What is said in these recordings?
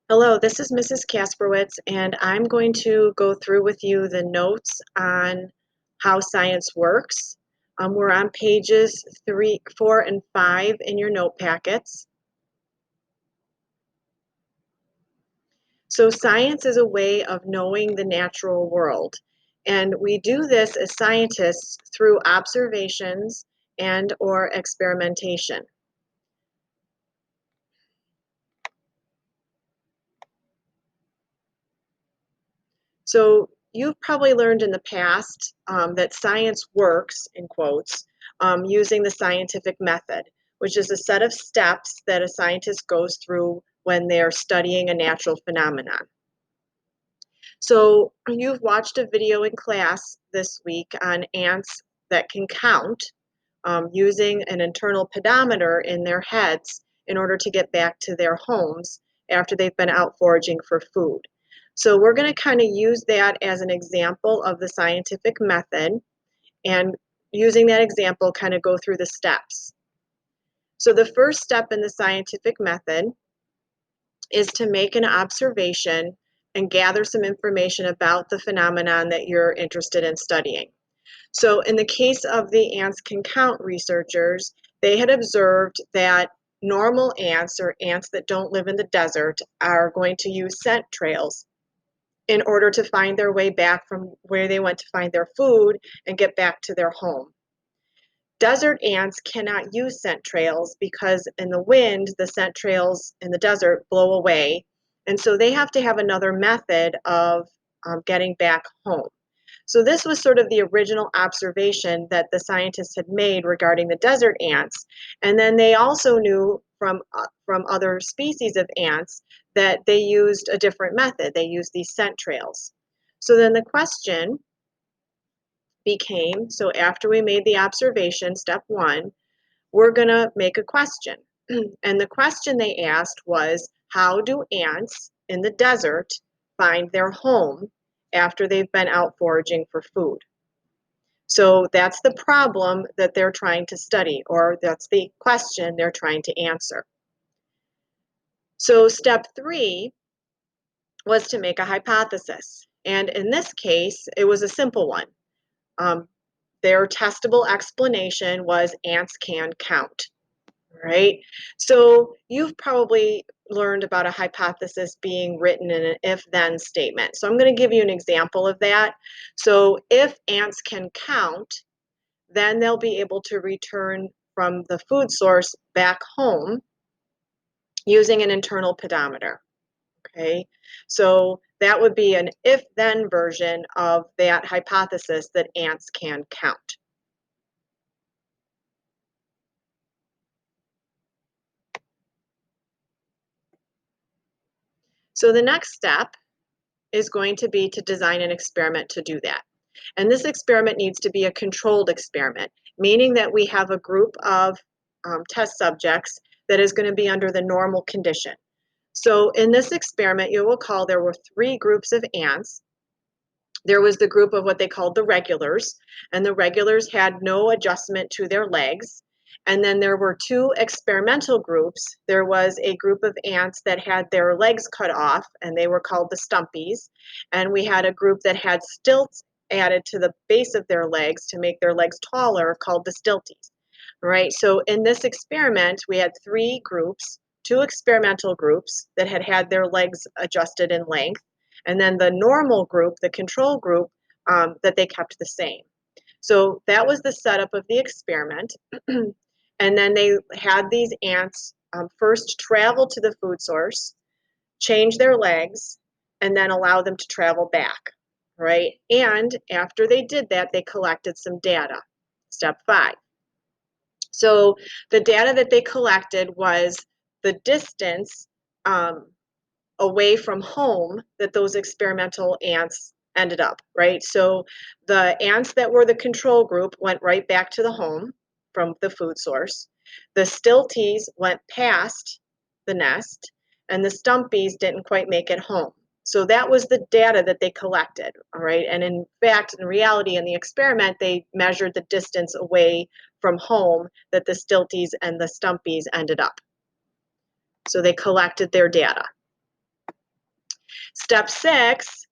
Hello, this is Mrs. Kasperwitz, and I'm going to go through with you the notes on how science works. We're on pages 3, 4, and 5 in your note packets. So science is a way of knowing the natural world, and we do this as scientists through observations and or experimentation. So you've probably learned in the past that science works, in quotes, using the scientific method, which is a set of steps that a scientist goes through when they're studying a natural phenomenon. So you've watched a video in class this week on ants that can count using an internal pedometer in their heads in order to get back to their homes after they've been out foraging for food. So we're going to kind of use that as an example of the scientific method, and using that example kind of go through the steps. So the first step in the scientific method is to make an observation and gather some information about the phenomenon that you're interested in studying. So in the case of the ants can count researchers, they had observed that normal ants, or ants that don't live in the desert, are going to use scent trails in order to find their way back from where they went to find their food and get back to their home. Desert ants cannot use scent trails because in the wind, the scent trails in the desert blow away. And so they have to have another method of getting back home. So this was sort of the original observation that the scientists had made regarding the desert ants. And then they also knew from other species of ants that they used a different method. They used these scent trails. So then the question became, so after we made the observation, step one, we're going to make a question. And the question they asked was, how do ants in the desert find their home after they've been out foraging for food? So that's the problem that they're trying to study, or that's the question they're trying to answer. So step three was to make a hypothesis. And in this case, it was a simple one. Um, their testable explanation was ants can count. Right? So you've probably learned about a hypothesis being written in an if-then statement. So I'm going to give you an example of that. So if ants can count, then they'll be able to return from the food source back home using an internal pedometer. Okay, so that would be an if-then version of that hypothesis that ants can count. So the next step is going to be to design an experiment to do that. And this experiment needs to be a controlled experiment, meaning that we have a group of test subjects that is going to be under the normal condition. So in this experiment, you will recall there were 3 groups of ants. There was the group of what they called the regulars, and the regulars had no adjustment to their legs. And then there were 2 experimental groups. There was a group of ants that had their legs cut off, and they were called the stumpies. And we had a group that had stilts added to the base of their legs to make their legs taller, called the stilties. Right? So in this experiment, we had 3 groups, 2 experimental groups that had had their legs adjusted in length, and then the normal group, the control group, that they kept the same. So that was the setup of the experiment. And then they had these ants first travel to the food source, change their legs, and then allow them to travel back, right? And after they did that, they collected some data. Step 5. So the data that they collected was the distance away from home that those experimental ants ended up, right? So the ants that were the control group went right back to the home from the food source. The stilties went past the nest, and the stumpies didn't quite make it home. So that was the data that they collected, all right? And in fact, in reality, in the experiment, they measured the distance away from home that the stilties and the stumpies ended up. So they collected their data. Step 6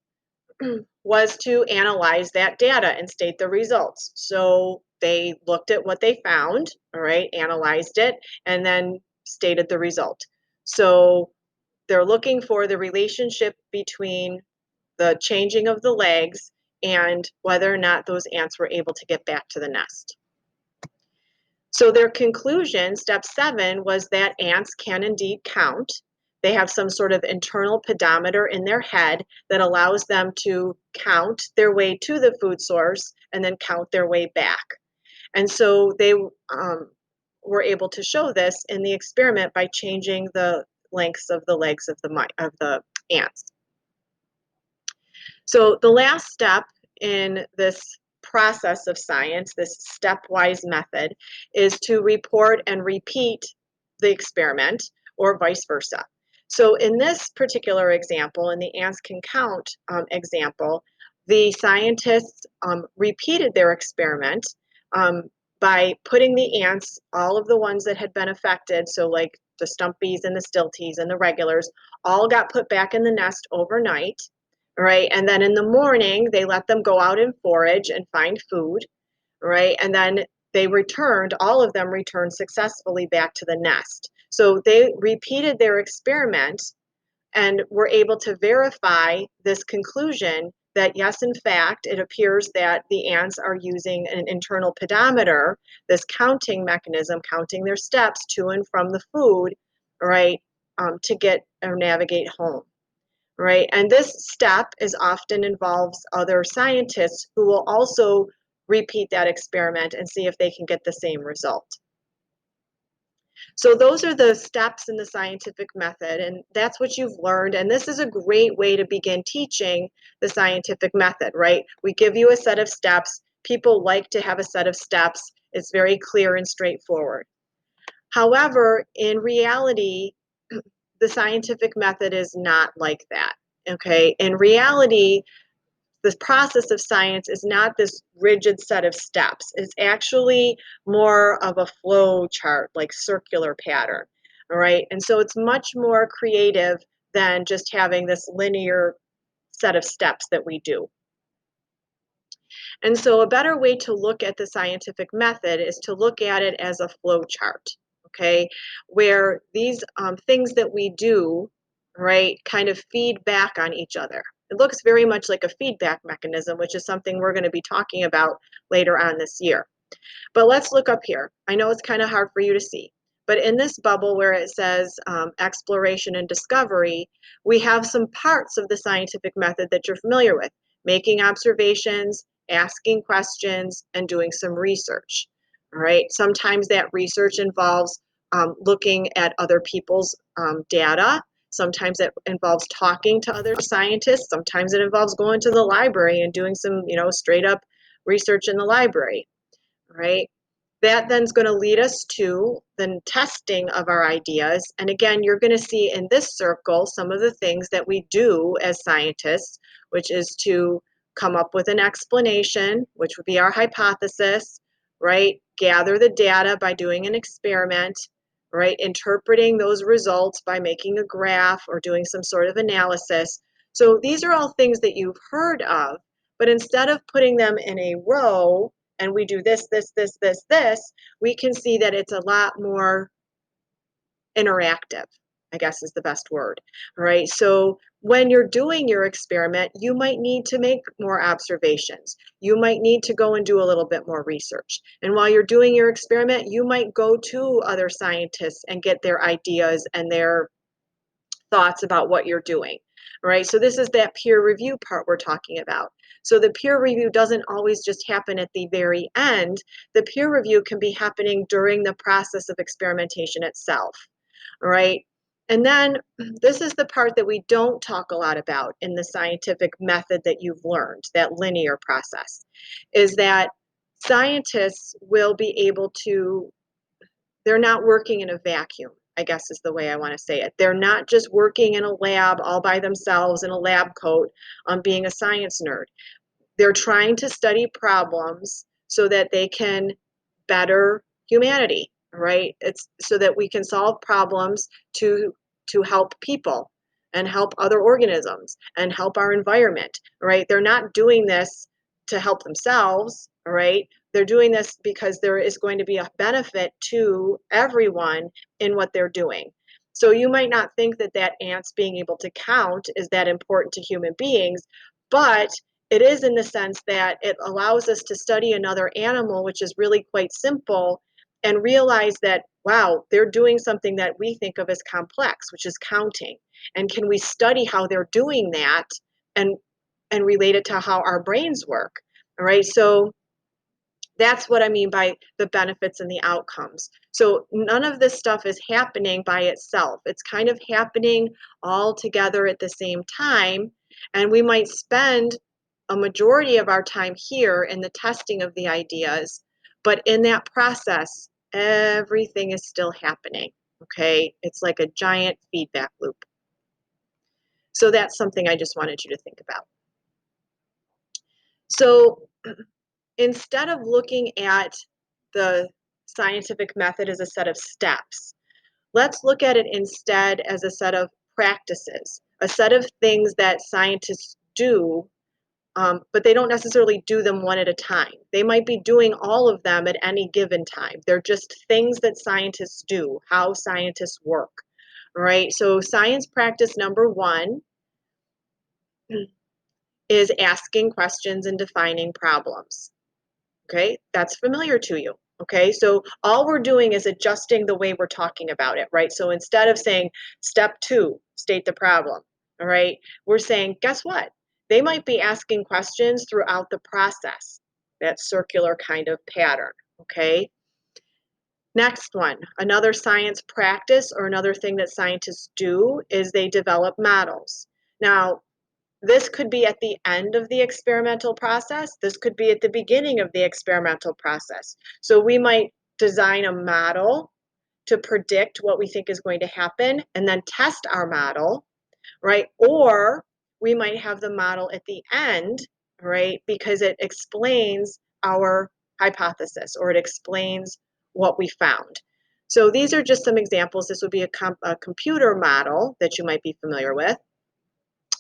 was to analyze that data and state the results. So they looked at what they found, all right, analyzed it, and then stated the result. So they're looking for the relationship between the changing of the legs and whether or not those ants were able to get back to the nest. So their conclusion, step 7, was that ants can indeed count. They have some sort of internal pedometer in their head that allows them to count their way to the food source and then count their way back. And so they were able to show this in the experiment by changing the lengths of the legs of the ants. So the last step in this process of science, this stepwise method, is to report and repeat the experiment or vice versa. So in this particular example, in the ants can count example, the scientists repeated their experiment by putting the ants, all of the ones that had been affected, so like the stumpies and the stilties and the regulars, all got put back in the nest overnight. Right, and then in the morning, they let them go out and forage and find food, right? And then they returned, all of them returned successfully back to the nest. So they repeated their experiment and were able to verify this conclusion that yes, in fact, it appears that the ants are using an internal pedometer, this counting mechanism, counting their steps to and from the food, right, to get or navigate home. Right? And this step is often involves other scientists who will also repeat that experiment and see if they can get the same result. So those are the steps in the scientific method, and that's what you've learned. And this is a great way to begin teaching the scientific method, right? We give you a set of steps. People like to have a set of steps. It's very clear and straightforward. However, in reality, the scientific method is not like that. Okay, in reality, the process of science is not this rigid set of steps. It's actually more of a flow chart, like circular pattern. All right, and so it's much more creative than just having this linear set of steps that we do. And so a better way to look at the scientific method is to look at it as a flow chart, okay, where these things that we do, right, kind of feed back on each other. It looks very much like a feedback mechanism, which is something we're going to be talking about later on this year. But let's look up here. I know it's kind of hard for you to see, but in this bubble where it says exploration and discovery, we have some parts of the scientific method that you're familiar with: making observations, asking questions, and doing some research. All right. Sometimes that research involves looking at other people's data. Sometimes it involves talking to other scientists. Sometimes it involves going to the library and doing some, straight up research in the library. Right? That then is going to lead us to the testing of our ideas. And again, you're going to see in this circle some of the things that we do as scientists, which is to come up with an explanation, which would be our hypothesis, right? Gather the data by doing an experiment, right? Interpreting those results by making a graph or doing some sort of analysis. So these are all things that you've heard of, but instead of putting them in a row, and we do this, we can see that it's a lot more interactive, I guess is the best word, right? So when you're doing your experiment, you might need to make more observations. You might need to go and do a little bit more research. And while you're doing your experiment, you might go to other scientists and get their ideas and their thoughts about what you're doing, right? So this is that peer review part we're talking about. So the peer review doesn't always just happen at the very end. The peer review can be happening during the process of experimentation itself, right? And then this is the part that we don't talk a lot about in the scientific method that you've learned, that linear process, is that scientists will be able to, they're not working in a vacuum, I guess is the way I want to say it. They're not just working in a lab all by themselves in a lab coat on being a science nerd. They're trying to study problems so that they can better humanity, right? It's so that we can solve problems to help people and help other organisms and help our environment, right? They're not doing this to help themselves, all right? They're doing this because there is going to be a benefit to everyone in what they're doing. So you might not think that ants being able to count is that important to human beings, but it is in the sense that it allows us to study another animal, which is really quite simple, and realize that, wow, they're doing something that we think of as complex, which is counting. And can we study how they're doing that and relate it to how our brains work? All right. So that's what I mean by the benefits and the outcomes. So none of this stuff is happening by itself. It's kind of happening all together at the same time. And we might spend a majority of our time here in the testing of the ideas, but in that process, everything is still happening. Okay. It's like a giant feedback loop. So that's something I just wanted you to think about. So instead of looking at the scientific method as a set of steps, let's look at it instead as a set of practices, a set of things that scientists do, but they don't necessarily do them one at a time. They might be doing all of them at any given time. They're just things that scientists do, how scientists work, right? So science practice number one is asking questions and defining problems. Okay, that's familiar to you. Okay, so all we're doing is adjusting the way we're talking about it, right? So instead of saying step two, state the problem, all right, we're saying, guess what? They might be asking questions throughout the process, that circular kind of pattern, okay? Next one, another science practice or another thing that scientists do is they develop models. Now, this could be at the end of the experimental process. This could be at the beginning of the experimental process. So we might design a model to predict what we think is going to happen and then test our model, right? Or we might have the model at the end, right? Because it explains our hypothesis or it explains what we found. So these are just some examples. This would be a computer model that you might be familiar with.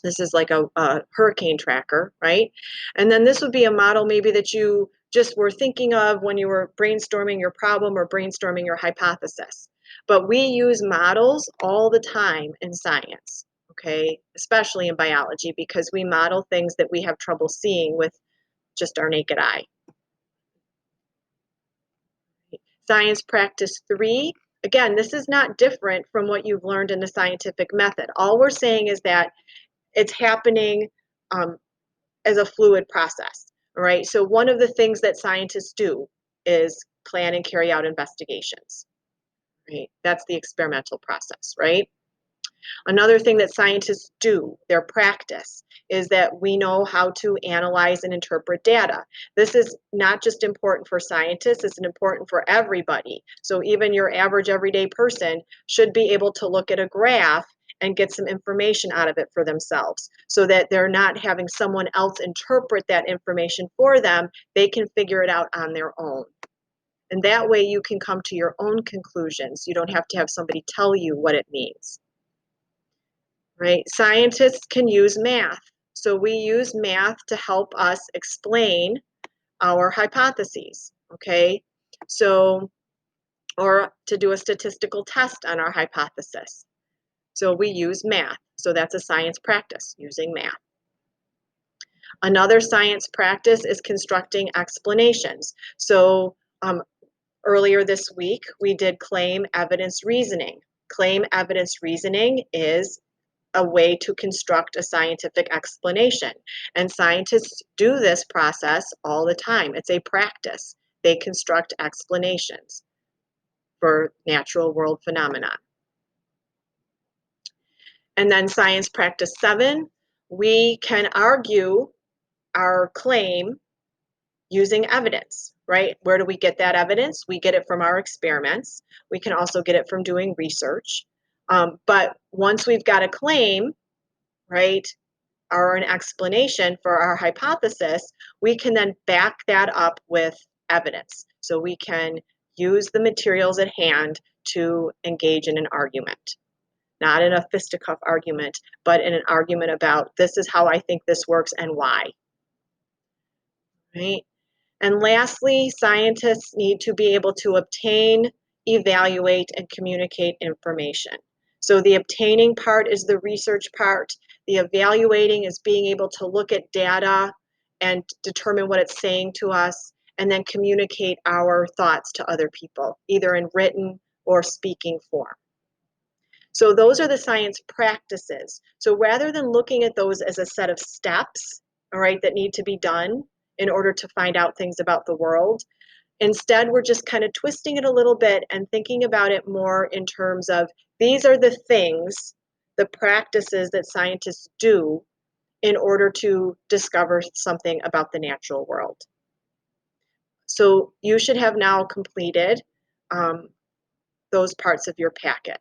This is like a hurricane tracker, right? And then this would be a model maybe that you just were thinking of when you were brainstorming your problem or brainstorming your hypothesis. But we use models all the time in science, okay? Especially in biology, because we model things that we have trouble seeing with just our naked eye. Science practice 3. Again, this is not different from what you've learned in the scientific method. All we're saying is that it's happening as a fluid process, all right? So one of the things that scientists do is plan and carry out investigations, right? That's the experimental process, right? Another thing that scientists do, their practice, is that we know how to analyze and interpret data. This is not just important for scientists, it's important for everybody. So even your average everyday person should be able to look at a graph and get some information out of it for themselves so that they're not having someone else interpret that information for them. They can figure it out on their own. And that way you can come to your own conclusions. You don't have to have somebody tell you what it means. Right? Scientists can use math. So we use math to help us explain our hypotheses, okay? So, or to do a statistical test on our hypothesis. So we use math. So that's a science practice, using math. Another science practice is constructing explanations. So earlier this week, we did claim evidence reasoning. Claim evidence reasoning is a way to construct a scientific explanation. And scientists do this process all the time. It's a practice. They construct explanations for natural world phenomena. And then science practice 7, we can argue our claim using evidence, right? Where do we get that evidence? We get it from our experiments. We can also get it from doing research. But once we've got a claim, right, or an explanation for our hypothesis, we can then back that up with evidence. So we can use the materials at hand to engage in an argument. not in a fisticuff argument, but in an argument about this is how I think this works and why, right? And lastly, scientists need to be able to obtain, evaluate, and communicate information. So the obtaining part is the research part. The evaluating is being able to look at data and determine what it's saying to us, and then communicate our thoughts to other people, either in written or speaking form. So those are the science practices. So rather than looking at those as a set of steps, all right, that need to be done in order to find out things about the world, instead we're just kind of twisting it a little bit and thinking about it more in terms of these are the things, the practices that scientists do in order to discover something about the natural world. So you should have now completed those parts of your packet.